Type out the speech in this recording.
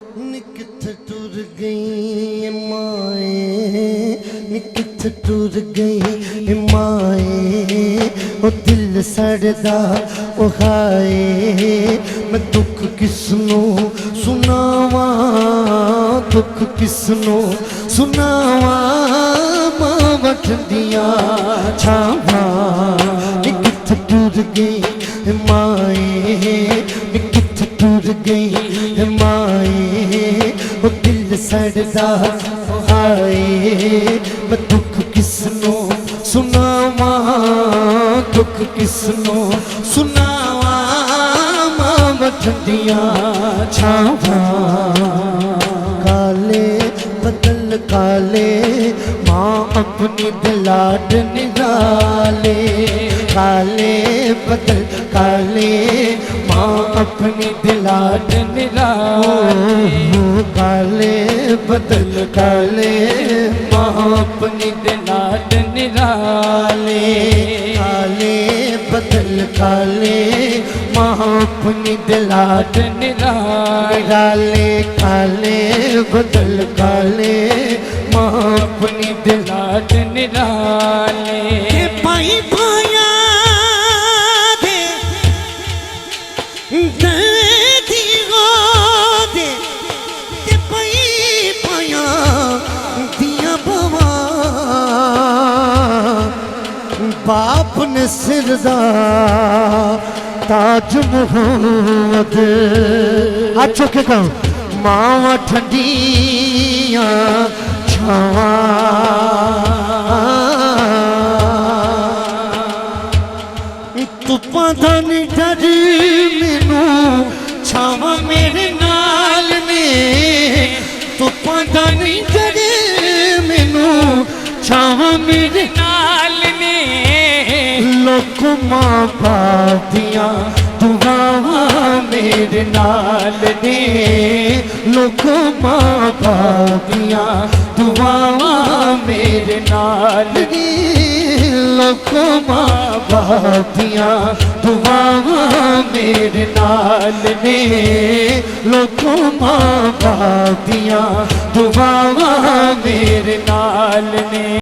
किथे टुर गई माए, किथे टुर गई माए, ओ दिल सड़दा ओ हाए। मैं दुख किसनू सुनावा, दुख किसनू सुनावा, मां वठदियां छावां। किथे टुर गई माए, किथे टुर गई माए, ओ दिल सड़दा हाए। मैं दुख किसनू सुनावा, दुख किसनू सुनावा, मां वठदियां छावां। काले बदल काले, मां अपनी दिलाड निराले। काले बदल काले, मां अपनी दिलाड निराले। काले बदल काले, मां अपनी दिलाड निराले। काले बदल काले, मां अपनी दिलाड निराले। काले बदल काले, मां अपनी दिलाड निराले। भाई भाया दे दी हो दे, भाई भाया दिया बवा। बाप ने सिरदा ताज मोहम्मद, अच्छो के कहो मावा ठंडियां छावां। तुप्पां दा नहीं डर मैनू, छावां मेरे नाल ने। तुप्पां दा नहीं डर मैनू, छावां मेरे नाल ने। लोको मां बाप दियां दुआवां मेरे नाल ने। लोको मां बाप दियां दुआवां मेरे नाल ने। लोको मां बाप दियां दुआवां मेरे नाल ने। लोको मां बाप दियां दुआवां मेरे नाल ने।